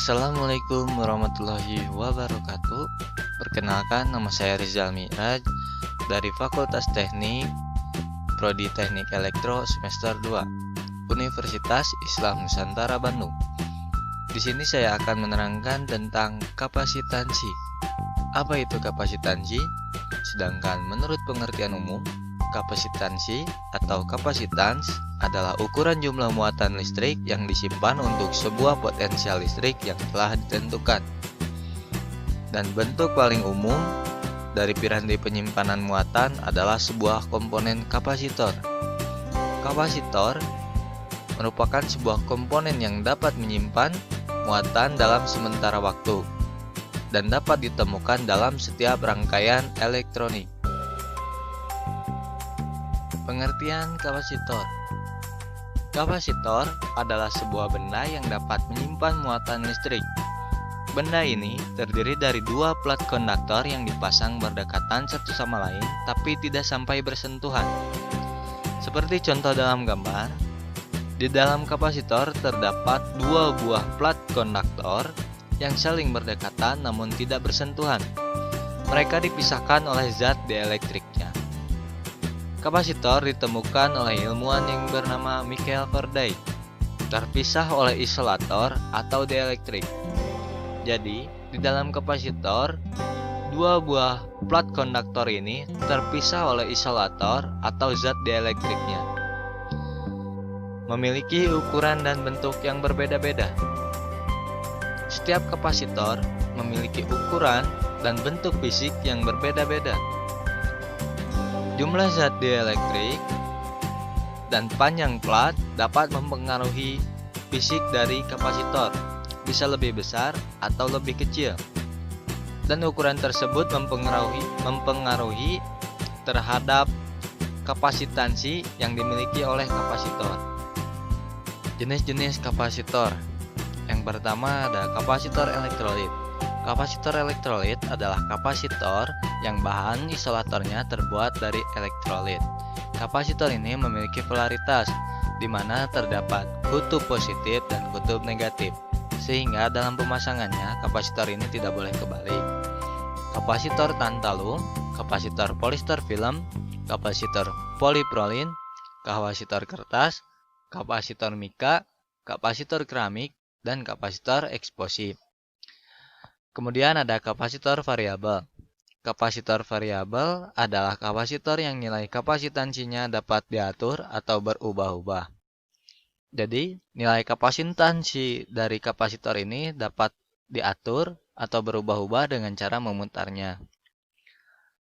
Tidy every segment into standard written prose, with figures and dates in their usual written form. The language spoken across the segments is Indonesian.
Assalamualaikum warahmatullahi wabarakatuh. Perkenalkan, nama saya Rizal Mi'raj dari Fakultas Teknik Prodi Teknik Elektro semester 2 Universitas Islam Nusantara Bandung. Di sini saya akan menerangkan tentang kapasitansi. Apa itu kapasitansi? Sedangkan menurut pengertian umum, kapasitansi atau kapasitans adalah ukuran jumlah muatan listrik yang disimpan untuk sebuah potensial listrik yang telah ditentukan. Dan bentuk paling umum dari piranti penyimpanan muatan adalah sebuah komponen kapasitor. Kapasitor merupakan sebuah komponen yang dapat menyimpan muatan dalam sementara waktu dan dapat ditemukan dalam setiap rangkaian elektronik. Pengertian kapasitor. Kapasitor adalah sebuah benda yang dapat menyimpan muatan listrik. Benda ini terdiri dari dua plat konduktor yang dipasang berdekatan satu sama lain tapi tidak sampai bersentuhan. Seperti contoh dalam gambar, di dalam kapasitor terdapat dua buah plat konduktor yang saling berdekatan namun tidak bersentuhan. Mereka dipisahkan oleh zat dielektriknya. Kapasitor ditemukan oleh ilmuwan yang bernama Michael Faraday, terpisah oleh isolator atau dielektrik. Jadi, di dalam kapasitor, dua buah plat konduktor ini terpisah oleh isolator atau zat dielektriknya. Memiliki ukuran dan bentuk yang berbeda-beda. Setiap kapasitor memiliki ukuran dan bentuk fisik yang berbeda-beda. Jumlah zat dielektrik dan panjang plat dapat mempengaruhi fisik dari kapasitor, bisa lebih besar atau lebih kecil. Dan ukuran tersebut mempengaruhi terhadap kapasitansi yang dimiliki oleh kapasitor. Jenis-jenis kapasitor. Yang pertama ada kapasitor elektrolit. Kapasitor elektrolit adalah kapasitor yang bahan isolatornya terbuat dari elektrolit. Kapasitor ini memiliki polaritas, di mana terdapat kutub positif dan kutub negatif, sehingga dalam pemasangannya kapasitor ini tidak boleh kebalik. Kapasitor tantalum, kapasitor polister film, kapasitor poliprolin, kapasitor kertas, kapasitor mika, kapasitor keramik, dan kapasitor eksplosif. Kemudian ada kapasitor variabel. Kapasitor variabel adalah kapasitor yang nilai kapasitansinya dapat diatur atau berubah-ubah. Jadi, nilai kapasitansi dari kapasitor ini dapat diatur atau berubah-ubah dengan cara memutarnya.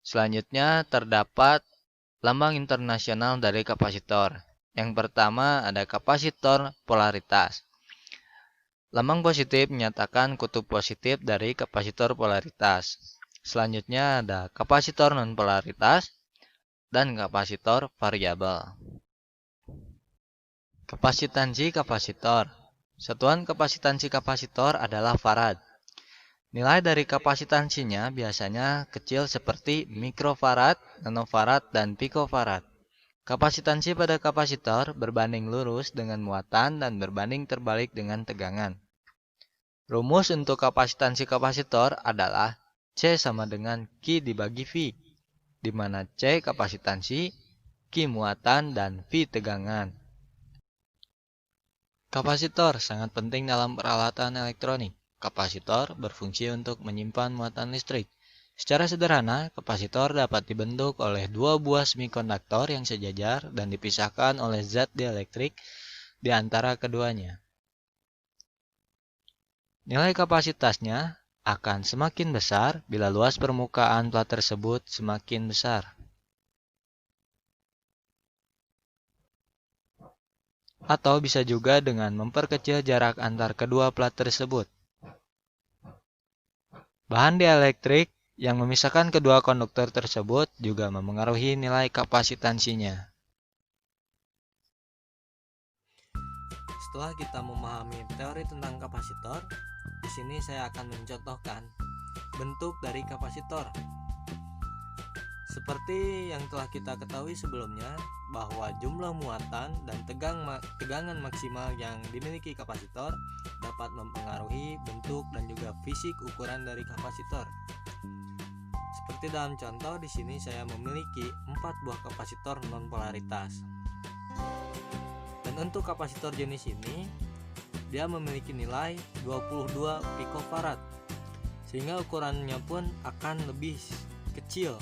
Selanjutnya terdapat lambang internasional dari kapasitor. Yang pertama ada kapasitor polaritas. Lambang positif menyatakan kutub positif dari kapasitor polaritas. Selanjutnya ada kapasitor non-polaritas dan kapasitor variabel. Kapasitansi kapasitor. Satuan kapasitansi kapasitor adalah farad. Nilai dari kapasitansinya biasanya kecil seperti mikrofarad, nanofarad, dan pikofarad. Kapasitansi pada kapasitor berbanding lurus dengan muatan dan berbanding terbalik dengan tegangan. Rumus untuk kapasitansi kapasitor adalah C sama dengan Q dibagi V, di mana C kapasitansi, Q muatan, dan V tegangan. Kapasitor sangat penting dalam peralatan elektronik. Kapasitor berfungsi untuk menyimpan muatan listrik. Secara sederhana, kapasitor dapat dibentuk oleh dua buah semikonduktor yang sejajar dan dipisahkan oleh zat dielektrik di antara keduanya. Nilai kapasitasnya akan semakin besar bila luas permukaan plat tersebut semakin besar. Atau bisa juga dengan memperkecil jarak antar kedua plat tersebut. Bahan dielektrik yang memisahkan kedua konduktor tersebut juga memengaruhi nilai kapasitansinya. Setelah kita memahami teori tentang kapasitor, di sini saya akan mencontohkan bentuk dari kapasitor. Seperti yang telah kita ketahui sebelumnya, bahwa jumlah muatan dan tegangan maksimal yang dimiliki kapasitor dapat mempengaruhi bentuk dan juga fisik ukuran dari kapasitor. Seperti dalam contoh di sini saya memiliki 4 buah kapasitor non-polaritas. Dan untuk kapasitor jenis ini, dia memiliki nilai 22 picofarad, sehingga ukurannya pun akan lebih kecil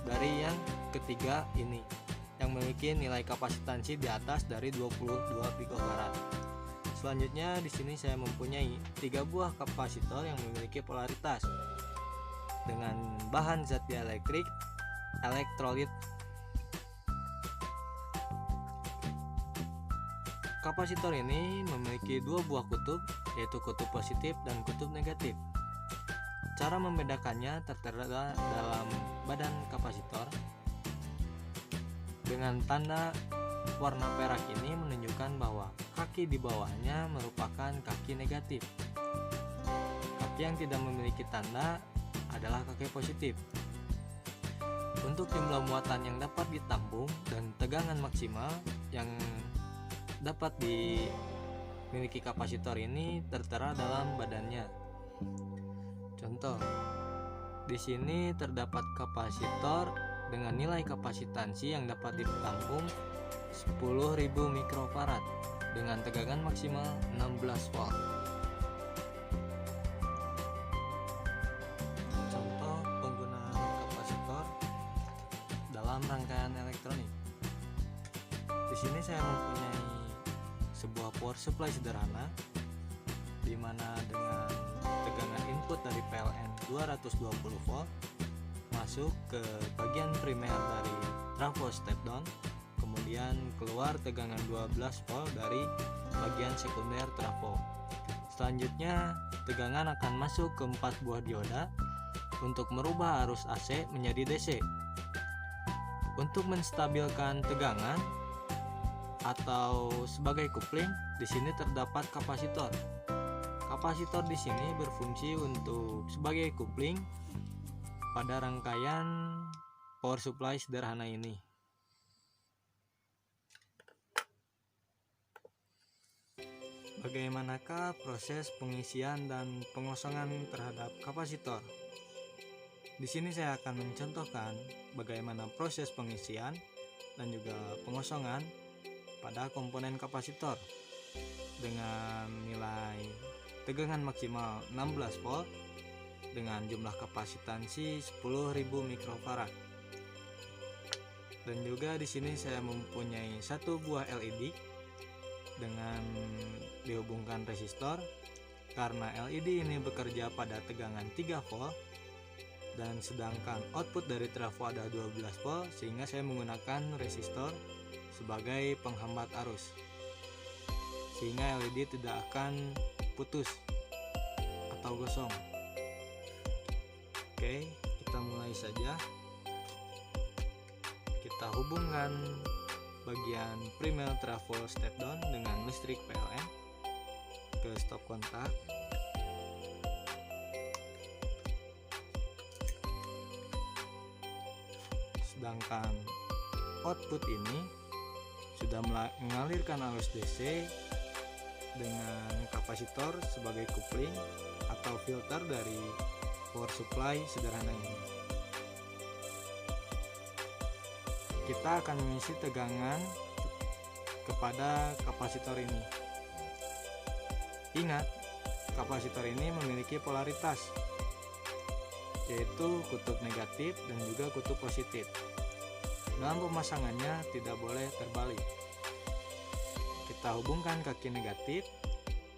dari yang ketiga ini, yang memiliki nilai kapasitansi di atas dari 22 picofarad. Selanjutnya di sini saya mempunyai 3 buah kapasitor yang memiliki polaritas dengan bahan zat dielektrik elektrolit. Kapasitor ini memiliki 2 buah kutub, yaitu kutub positif dan kutub negatif. Cara membedakannya tertera dalam badan kapasitor. Dengan tanda warna perak ini menunjukkan bahwa kaki di bawahnya merupakan kaki negatif. Kaki yang tidak memiliki tanda adalah kaki positif. Untuk jumlah muatan yang dapat ditampung dan tegangan maksimal yang dapat dimiliki kapasitor ini tertera dalam badannya. Contoh, di sini terdapat kapasitor dengan nilai kapasitansi yang dapat ditampung 10.000 mikrofarad dengan tegangan maksimal 16 volt. Contoh penggunaan kapasitor dalam rangkaian elektronik. Di sini saya mempunyai sebuah power supply sederhana, di mana dengan tegangan input dari PLN 220 volt masuk ke bagian primer dari trafo step down, kemudian keluar tegangan 12 volt dari bagian sekunder trafo. Selanjutnya tegangan akan masuk ke 4 buah dioda untuk merubah arus AC menjadi DC. Untuk menstabilkan tegangan atau sebagai coupling, di sini terdapat kapasitor. Kapasitor di sini berfungsi untuk sebagai coupling pada rangkaian power supply sederhana ini. Bagaimanakah proses pengisian dan pengosongan terhadap kapasitor? Di sini saya akan mencontohkan bagaimana proses pengisian dan juga pengosongan pada komponen kapasitor dengan nilai tegangan maksimal 16 volt dengan jumlah kapasitansi 10.000 mikrofarad. Dan juga di sini saya mempunyai 1 buah LED dengan dihubungkan resistor, karena LED ini bekerja pada tegangan 3 volt dan sedangkan output dari trafo ada 12 volt, sehingga saya menggunakan resistor sebagai penghambat arus, sehingga LED tidak akan putus atau gosong. Oke, kita mulai saja. Kita hubungkan bagian primer trafo step down dengan listrik PLN ke stop kontak. Sedangkan output ini sudah mengalirkan arus DC dengan kapasitor sebagai coupling atau filter dari power supply sederhana ini. Kita akan mengisi tegangan kepada kapasitor ini. Ingat, kapasitor ini memiliki polaritas, yaitu kutub negatif dan juga kutub positif. Dalam pemasangannya tidak boleh terbalik. Kita hubungkan kaki negatif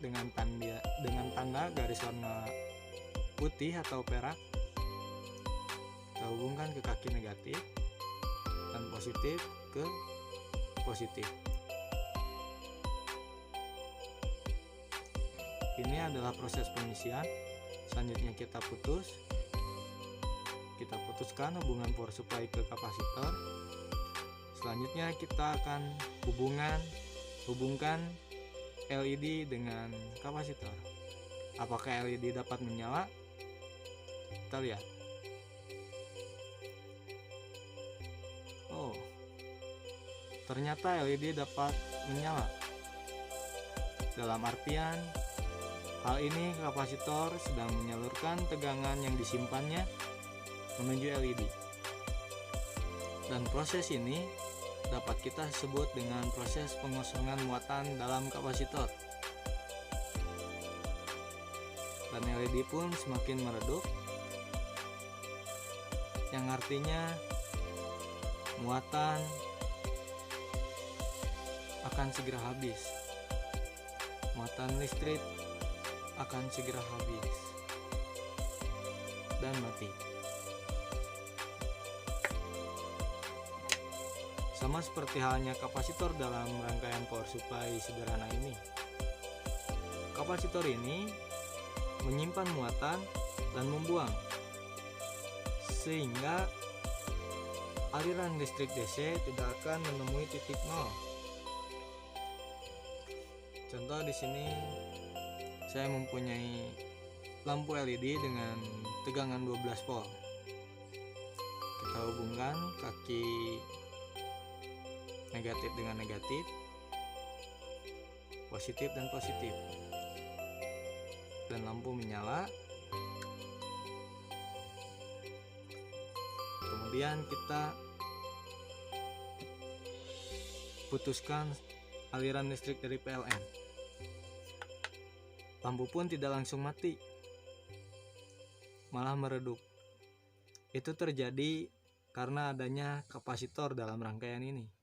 dengan tanda garis warna putih atau perak. Kita hubungkan ke kaki negatif dan positif ke positif. Ini adalah proses pengisian. Selanjutnya kita putuskan hubungan power supply ke kapasitor. Selanjutnya kita akan hubungkan LED dengan kapasitor. Apakah LED dapat menyala? Kita lihat. Oh, ternyata LED dapat menyala. Dalam artian, hal ini kapasitor sedang menyalurkan tegangan yang disimpannya menuju LED. Dan proses ini dapat kita sebut dengan proses pengosongan muatan dalam kapasitor. Dan LED pun semakin meredup, yang artinya muatan akan segera habis. Muatan listrik akan segera habis dan mati. Sama seperti halnya kapasitor dalam rangkaian power supply sederhana ini. Kapasitor ini menyimpan muatan dan membuang, sehingga aliran listrik DC tidak akan menemui titik nol. Contoh di sini saya mempunyai lampu LED dengan tegangan 12 volt. Kita hubungkan kaki negatif dengan negatif, positif dan positif, dan lampu menyala. Kemudian kita putuskan aliran listrik dari PLN. Lampu pun tidak langsung mati, malah meredup. Itu terjadi karena adanya kapasitor dalam rangkaian ini.